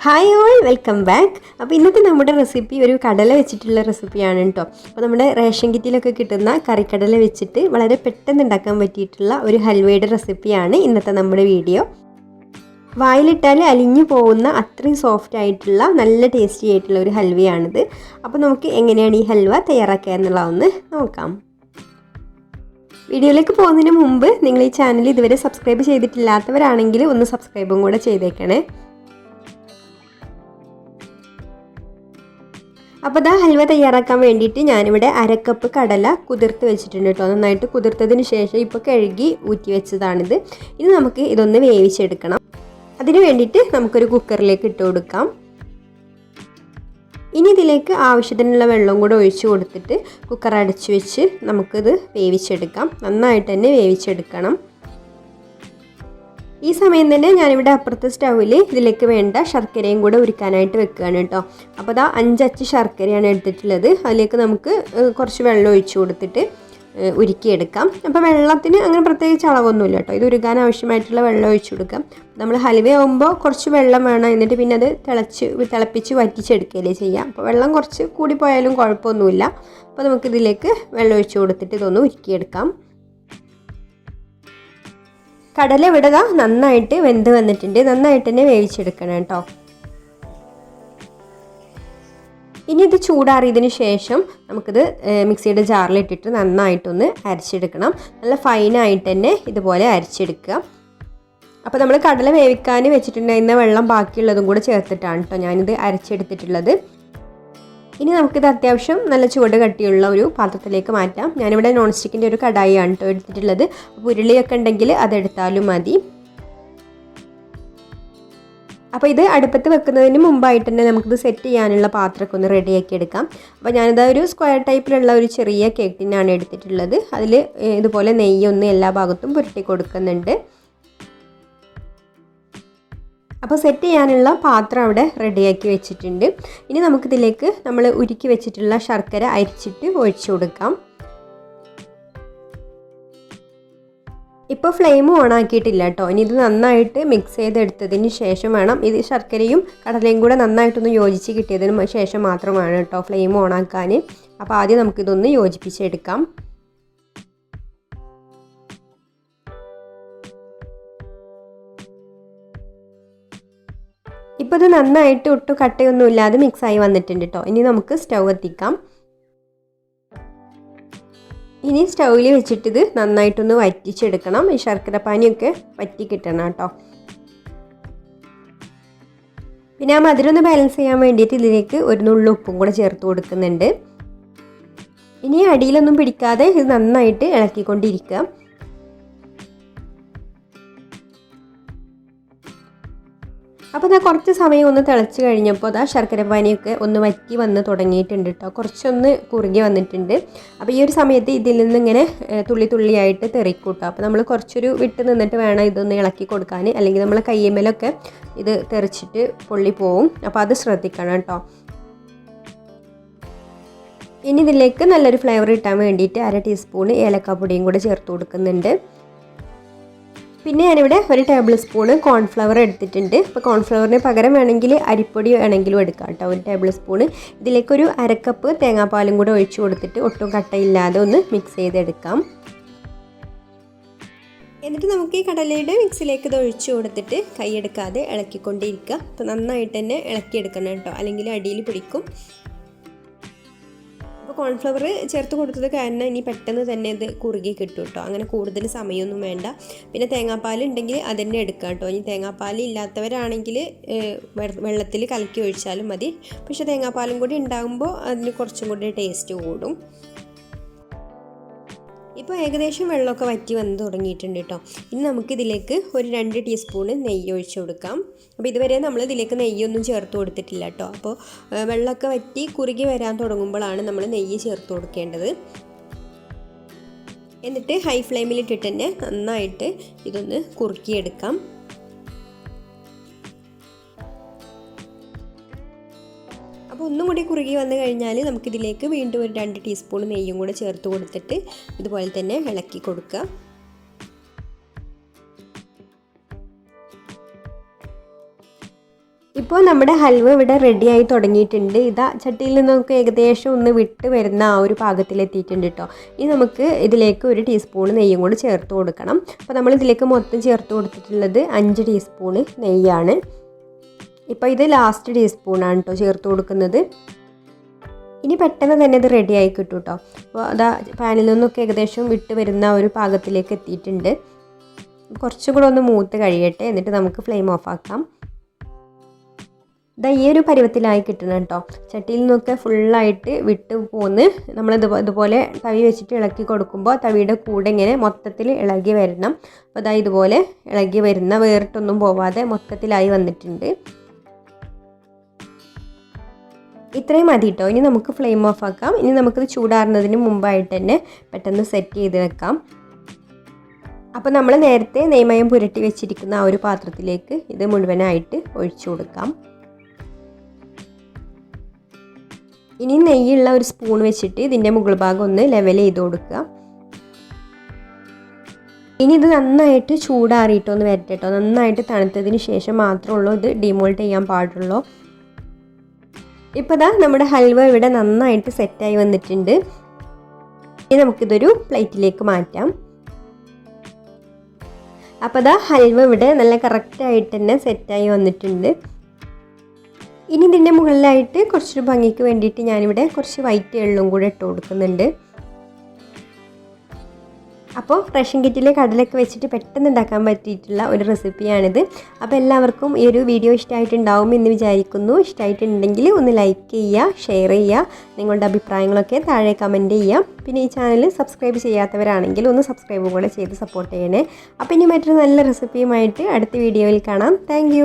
Hi all welcome back. അപ്പോൾ ഇന്നത്തെ നമ്മുടെ റെസിപ്പി ഒരു കടല വെച്ചിട്ടുള്ള റെസിപ്പിയാണ് കേട്ടോ. അപ്പോൾ നമ്മുടെ റേഷൻ കിറ്റിലൊക്കെ കിട്ടുന്ന കറിക്കടല വെച്ചിട്ട് വളരെ പെട്ടെന്ന് ഉണ്ടാക്കാൻ പറ്റിയിട്ടുള്ള ഒരു ഹൽവയുടെ റെസിപ്പിയാണ് ഇന്നത്തെ നമ്മുടെ വീഡിയോ. വായിലിട്ടാൽ അലിഞ്ഞു പോകുന്ന അത്രയും സോഫ്റ്റ് ആയിട്ടുള്ള നല്ല ടേസ്റ്റി ആയിട്ടുള്ള ഒരു ഹൽവയാണിത്. അപ്പോൾ നമുക്ക് എങ്ങനെയാണ് ഈ ഹൽവ തയ്യാറാക്കുക എന്നുള്ളതൊന്ന് നോക്കാം. വീഡിയോയിലേക്ക് പോകുന്നതിന് മുമ്പ് നിങ്ങൾ ഈ ചാനൽ ഇതുവരെ സബ്സ്ക്രൈബ് ചെയ്തിട്ടില്ലാത്തവരാണെങ്കിൽ ഒന്ന് സബ്സ്ക്രൈബും കൂടെ ചെയ്തേക്കണേ. അപ്പോൾ ഇതാ ഹൽവ തയ്യാറാക്കാൻ വേണ്ടിയിട്ട് ഞാനിവിടെ അരക്കപ്പ് കടല കുതിർത്ത് വെച്ചിട്ടുണ്ട് കേട്ടോ. നന്നായിട്ട് കുതിർത്തതിന് ശേഷം ഇപ്പോൾ കഴുകി ഊറ്റി വെച്ചതാണിത്. ഇനി നമുക്ക് ഇതൊന്ന് വേവിച്ചെടുക്കണം. അതിന് വേണ്ടിയിട്ട് നമുക്കൊരു കുക്കറിലേക്ക് ഇട്ട് കൊടുക്കാം. ഇനി ഇതിലേക്ക് ആവശ്യത്തിനുള്ള വെള്ളം കൂടെ ഒഴിച്ച് കൊടുത്തിട്ട് കുക്കർ അടച്ച് വെച്ച് നമുക്കിത് വേവിച്ചെടുക്കാം. നന്നായിട്ട് തന്നെ വേവിച്ചെടുക്കണം. ഈ സമയം തന്നെ ഞാനിവിടെ അപ്പുറത്തെ സ്റ്റൗവിൽ ഇതിലേക്ക് വേണ്ട ശർക്കരയും കൂടെ ഉരുക്കാനായിട്ട് വെക്കുകയാണ് കേട്ടോ. അപ്പോൾ അതാ 5 അച്ച് ശർക്കരയാണ് എടുത്തിട്ടുള്ളത്. അതിലേക്ക് നമുക്ക് കുറച്ച് വെള്ളം ഒഴിച്ച് കൊടുത്തിട്ട് ഉരുക്കിയെടുക്കാം. അപ്പോൾ വെള്ളത്തിന് അങ്ങനെ പ്രത്യേകിച്ച് അളവൊന്നുമില്ല കേട്ടോ. ഇത് ഉരുക്കാൻ ആവശ്യമായിട്ടുള്ള വെള്ളം ഒഴിച്ച് കൊടുക്കാം. നമ്മൾ ഹൽവ ആകുമ്പോൾ കുറച്ച് വെള്ളം വേണം, എന്നിട്ട് പിന്നെ അത് തിളപ്പിച്ച് വറ്റിച്ചെടുക്കുകയല്ലേ ചെയ്യാം. അപ്പോൾ വെള്ളം കുറച്ച് കൂടിപ്പോയാലും കുഴപ്പമൊന്നുമില്ല. അപ്പോൾ നമുക്കിതിലേക്ക് വെള്ളം ഒഴിച്ച് കൊടുത്തിട്ട് ഇതൊന്ന് ഉരുക്കിയെടുക്കാം. കടല ഇവിടെ നന്നായിട്ട് വെന്ത് വന്നിട്ടുണ്ട്. നന്നായിട്ട് തന്നെ വേവിച്ചെടുക്കണം കേട്ടോ. ഇനി ഇത് ചൂടാറിയതിന് ശേഷം നമുക്കിത് മിക്സിയുടെ ജാറിലിട്ടിട്ട് നന്നായിട്ടൊന്ന് അരച്ചെടുക്കണം. നല്ല ഫൈനായിട്ട് തന്നെ ഇതുപോലെ അരച്ചെടുക്കുക. അപ്പോൾ നമ്മൾ കടല വേവിക്കാൻ വെച്ചിട്ടുണ്ടായിരുന്ന വെള്ളം ബാക്കിയുള്ളതും കൂടെ ചേർത്തിട്ടാണ് കേട്ടോ ഞാനിത് അരച്ചെടുത്തിട്ടുള്ളത്. ഇനി നമുക്കിത് അത്യാവശ്യം നല്ല ചുവട് കട്ടിയുള്ള ഒരു പാത്രത്തിലേക്ക് മാറ്റാം. ഞാനിവിടെ നോൺ സ്റ്റിക്കിൻ്റെ ഒരു കടായിയാണ് കേട്ടോ എടുത്തിട്ടുള്ളത്. അപ്പോൾ ഉരുളിയൊക്കെ ഉണ്ടെങ്കിൽ അതെടുത്താലും മതി. അപ്പോൾ ഇത് അടുപ്പത്ത് വെക്കുന്നതിന് മുമ്പായിട്ട് തന്നെ നമുക്കിത് സെറ്റ് ചെയ്യാനുള്ള പാത്രമൊക്കെ ഒന്ന് റെഡിയാക്കി എടുക്കാം. അപ്പോൾ ഞാനിത് ഒരു സ്ക്വയർ ടൈപ്പിലുള്ള ഒരു ചെറിയ കേക്ക് ടിന്നാണ് എടുത്തിട്ടുള്ളത്. അതിൽ ഇതുപോലെ നെയ്യൊന്ന് എല്ലാ ഭാഗത്തും പുരട്ടി കൊടുക്കുന്നുണ്ട്. അപ്പോൾ സെറ്റ് ചെയ്യാനുള്ള പാത്രം അവിടെ റെഡിയാക്കി വെച്ചിട്ടുണ്ട്. ഇനി നമുക്കിതിലേക്ക് നമ്മൾ ഉരുക്കി വെച്ചിട്ടുള്ള ശർക്കര അരിച്ചിട്ട് ഒഴിച്ചു കൊടുക്കാം. ഇപ്പോൾ ഫ്ലെയിം ഓൺ ആക്കിയിട്ടില്ല കേട്ടോ. ഇനി ഇത് നന്നായിട്ട് മിക്സ് ചെയ്തെടുത്തതിന് ശേഷം വേണം, ഇത് ശർക്കരയും കടലയും കൂടെ നന്നായിട്ടൊന്ന് യോജിച്ച് കിട്ടിയതിന് ശേഷം മാത്രമാണ് കേട്ടോ ഫ്ലെയിം ഓൺ ആക്കാൻ. അപ്പോൾ ആദ്യം നമുക്കിതൊന്ന് യോജിപ്പിച്ചെടുക്കാം. ഇപ്പോൾ ഇത് നന്നായിട്ട് ഒട്ടും കട്ടയൊന്നും ഇല്ലാതെ മിക്സായി വന്നിട്ടുണ്ട് കേട്ടോ. ഇനി നമുക്ക് സ്റ്റൗ എത്തിക്കാം. ഇനി സ്റ്റൗവിൽ വെച്ചിട്ട് ഇത് നന്നായിട്ടൊന്ന് വറ്റിച്ചെടുക്കണം. ഈ ശർക്കര പാനിയൊക്കെ വറ്റി കിട്ടണം കേട്ടോ. പിന്നെ ആ മധുരം ഒന്ന് ബാലൻസ് ചെയ്യാൻ വേണ്ടിയിട്ട് ഇതിലേക്ക് ഒരു നുള്ളു ഉപ്പും കൂടെ ചേർത്ത് കൊടുക്കുന്നുണ്ട്. ഇനി അടിയിലൊന്നും പിടിക്കാതെ ഇത് നന്നായിട്ട് ഇളക്കിക്കൊണ്ടിരിക്കുക. അപ്പോൾ അതാ കുറച്ച് സമയം ഒന്ന് തിളച്ച് കഴിഞ്ഞപ്പോൾ അതാ ശർക്കര പാനിയൊക്കെ ഒന്ന് വറ്റി വന്ന് തുടങ്ങിയിട്ടുണ്ട് കേട്ടോ. കുറച്ചൊന്ന് കുറുകി വന്നിട്ടുണ്ട്. അപ്പോൾ ഈ ഒരു സമയത്ത് ഇതിൽ നിന്ന് ഇങ്ങനെ തുള്ളി തുള്ളിയായിട്ട് തെറിക്കൂട്ടോ. അപ്പോൾ നമ്മൾ കുറച്ചൊരു വിട്ട് നിന്നിട്ട് വേണം ഇതൊന്ന് ഇളക്കി കൊടുക്കാൻ, അല്ലെങ്കിൽ നമ്മൾ കയ്യുമ്മലൊക്കെ ഇത് തെറിച്ചിട്ട് പൊള്ളി പോവും. അപ്പോൾ അത് ശ്രദ്ധിക്കണം കേട്ടോ. ഇനി ഇതിലേക്ക് നല്ലൊരു ഫ്ലേവർ കിട്ടാൻ വേണ്ടിയിട്ട് 1/2 ടീസ്പൂൺ ഏലക്കാപ്പൊടിയും കൂടെ ചേർത്ത് കൊടുക്കുന്നുണ്ട്. പിന്നെ ഞാനിവിടെ 1 ടേബിൾ സ്പൂണ് കോൺഫ്ലവർ എടുത്തിട്ടുണ്ട്. അപ്പോൾ കോൺഫ്ലവറിന് പകരം വേണമെങ്കിൽ അരിപ്പൊടി വേണമെങ്കിലും എടുക്കാം കേട്ടോ. 1 ടേബിൾ സ്പൂണ്. ഇതിലേക്കൊരു 1/2 കപ്പ് തേങ്ങാപ്പാലും കൂടെ ഒഴിച്ച് കൊടുത്തിട്ട് ഒട്ടും കട്ടയില്ലാതെ ഒന്ന് മിക്സ് ചെയ്തെടുക്കാം. എന്നിട്ട് നമുക്ക് ഈ കടലയുടെ മിക്സിലേക്ക് ഇത് ഒഴിച്ച് കൊടുത്തിട്ട് കൈയെടുക്കാതെ ഇളക്കിക്കൊണ്ടിരിക്കുക. അപ്പോൾ നന്നായിട്ട് തന്നെ ഇളക്കിയെടുക്കണം കേട്ടോ, അല്ലെങ്കിൽ അടിയിൽ പിടിക്കും. അപ്പോൾ കോൺഫ്ലവർ ചേർത്ത് കൊടുത്തത് കാരണം ഇനി പെട്ടെന്ന് തന്നെ ഇത് കുറുകി കിട്ടും കേട്ടോ. അങ്ങനെ കൂടുതൽ സമയമൊന്നും വേണ്ട. പിന്നെ തേങ്ങാപ്പാൽ ഉണ്ടെങ്കിൽ അതന്നെ എടുക്കാം കേട്ടോ. ഇനി തേങ്ങാപ്പാൽ ഇല്ലാത്തവരാണെങ്കിൽ വെള്ളത്തിൽ കലക്കി ഒഴിച്ചാലും മതി. പക്ഷേ തേങ്ങാപ്പാലും കൂടി ഉണ്ടാകുമ്പോൾ അതിന് കുറച്ചും കൂടി ടേസ്റ്റ് കൂടും. ഇപ്പോൾ ഏകദേശം വെള്ളമൊക്കെ വറ്റി വന്ന് തുടങ്ങിയിട്ടുണ്ട് കേട്ടോ. ഇനി നമുക്കിതിലേക്ക് ഒരു 2 ടീസ്പൂണ് നെയ്യ് ഒഴിച്ച് കൊടുക്കാം. അപ്പോൾ ഇതുവരെ നമ്മൾ ഇതിലേക്ക് നെയ്യൊന്നും ചേർത്ത് കൊടുത്തിട്ടില്ല കേട്ടോ. അപ്പോൾ വെള്ളമൊക്കെ വറ്റി കുറുകി വരാൻ തുടങ്ങുമ്പോഴാണ് നമ്മൾ നെയ്യ് ചേർത്ത് കൊടുക്കേണ്ടത്. എന്നിട്ട് ഹൈ ഫ്ലെയിമിലിട്ടിട്ട് തന്നെ നന്നായിട്ട് ഇതൊന്ന് കുറുക്കിയെടുക്കാം. അപ്പോൾ ഒന്നും കൂടി കുറുകി വന്നു കഴിഞ്ഞാൽ നമുക്കിതിലേക്ക് വീണ്ടും ഒരു 2 ടീസ്പൂൺ നെയ്യും കൂടെ ചേർത്ത് കൊടുത്തിട്ട് ഇതുപോലെ തന്നെ ഇളക്കി കൊടുക്കുക. ഇപ്പോൾ നമ്മുടെ ഹൽവ ഇവിടെ റെഡിയായി തുടങ്ങിയിട്ടുണ്ട്. ഇതാ ചട്ടിയിൽ നിന്നൊക്കെ ഏകദേശം ഒന്ന് വിട്ട് വരുന്ന ആ ഒരു പാകത്തിലെത്തിയിട്ടുണ്ട് കേട്ടോ. ഇനി നമുക്ക് ഇതിലേക്ക് 1 ടീസ്പൂൺ നെയ്യും കൂടി ചേർത്ത് കൊടുക്കണം. അപ്പോൾ നമ്മൾ ഇതിലേക്ക് മൊത്തം ചേർത്ത് കൊടുത്തിട്ടുള്ളത് 5 ടീസ്പൂണ് നെയ്യാണ്. ഇപ്പോൾ ഇത് ലാസ്റ്റ് ടീസ്പൂണാണ് കേട്ടോ ചേർത്ത് കൊടുക്കുന്നത്. ഇനി പെട്ടെന്ന് തന്നെ ഇത് റെഡിയായി കിട്ടും കേട്ടോ. അപ്പോൾ അതാ പാനിൽ നിന്നൊക്കെ ഏകദേശം വിട്ട് വരുന്ന ഒരു പാകത്തിലേക്ക് എത്തിയിട്ടുണ്ട്. കുറച്ചും കൂടെ ഒന്ന് മൂത്ത് കഴിയട്ടെ, എന്നിട്ട് നമുക്ക് ഫ്ലെയിം ഓഫ് ആക്കാം. ഇതാ ഈ ഒരു പരുവത്തിലായി കിട്ടണം കേട്ടോ. ചട്ടിയിൽ നിന്നൊക്കെ ഫുള്ളായിട്ട് വിട്ട് പോന്ന് ഇതുപോലെ തവി വെച്ചിട്ട് ഇളക്കി കൊടുക്കുമ്പോൾ തവിയുടെ കൂടെ ഇങ്ങനെ മൊത്തത്തിൽ ഇളകി വരണം. അപ്പോൾ അതാ ഇതുപോലെ ഇളകി വരുന്ന, വേറിട്ടൊന്നും പോവാതെ മൊത്തത്തിലായി വന്നിട്ടുണ്ട്. ഇത്രയും മതി കേട്ടോ. ഇനി നമുക്ക് ഫ്ലെയിം ഓഫ് ആക്കാം. ഇനി നമുക്കിത് ചൂടാറുന്നതിന് മുമ്പായിട്ട് തന്നെ പെട്ടെന്ന് സെറ്റ് ചെയ്ത് വെക്കാം. അപ്പോൾ നമ്മൾ നേരത്തെ നെയ്മയം പുരട്ടി വെച്ചിരിക്കുന്ന ആ ഒരു പാത്രത്തിലേക്ക് ഇത് മുഴുവനായിട്ട് ഒഴിച്ചു കൊടുക്കാം. ഇനി നെയ്യുള്ള ഒരു സ്പൂൺ വെച്ചിട്ട് ഇതിൻ്റെ മുകൾ ഭാഗം ഒന്ന് ലെവൽ ചെയ്ത് കൊടുക്കുക. ഇനി ഇത് നന്നായിട്ട് ചൂടാറിയിട്ടൊന്ന് വരട്ടെ കേട്ടോ. നന്നായിട്ട് തണുത്തതിന് ശേഷം മാത്രമേ ഉള്ളൂ ഇത് ഡിമോൾട്ട് ചെയ്യാൻ പാടുള്ളൂ. ഇപ്പോൾ ദാ നമ്മുടെ ഹൽവ ഇവിടെ നന്നായിട്ട് സെറ്റായി വന്നിട്ടുണ്ട്. ഇനി നമുക്കിതൊരു പ്ലേറ്റിലേക്ക് മാറ്റാം. അപ്പോൾ ദാ ഹൽവ ഇവിടെ നല്ല കറക്റ്റായിട്ട് തന്നെ സെറ്റായി വന്നിട്ടുണ്ട്. ഇനി ഇതിൻ്റെ മുകളിലായിട്ട് കുറച്ചൊരു ഭംഗിക്ക് വേണ്ടിയിട്ട് ഞാനിവിടെ കുറച്ച് വൈറ്റ് എള്ളും കൂടെ ഇട്ട് കൊടുക്കുന്നുണ്ട്. അപ്പോൾ റേഷൻ കിറ്റിൽ കടലൊക്കെ വെച്ചിട്ട് പെട്ടെന്ന് ഉണ്ടാക്കാൻ പറ്റിയിട്ടുള്ള ഒരു റെസിപ്പിയാണിത്. അപ്പോൾ എല്ലാവർക്കും ഈ ഒരു വീഡിയോ ഇഷ്ടമായിട്ടുണ്ടാവും എന്ന് വിചാരിക്കുന്നു. ഇഷ്ടമായിട്ടുണ്ടെങ്കിൽ ഒന്ന് ലൈക്ക് ചെയ്യുക, ഷെയർ ചെയ്യുക, നിങ്ങളുടെ അഭിപ്രായങ്ങളൊക്കെ താഴെ കമൻറ്റ് ചെയ്യുക. പിന്നെ ഈ ചാനൽ സബ്സ്ക്രൈബ് ചെയ്യാത്തവരാണെങ്കിൽ ഒന്ന് സബ്സ്ക്രൈബ് കൂടെ ചെയ്ത് സപ്പോർട്ട് ചെയ്യണേ. അപ്പോൾ ഇനി മറ്റൊരു നല്ല റെസിപ്പിയുമായിട്ട് അടുത്ത വീഡിയോയിൽ കാണാം. താങ്ക്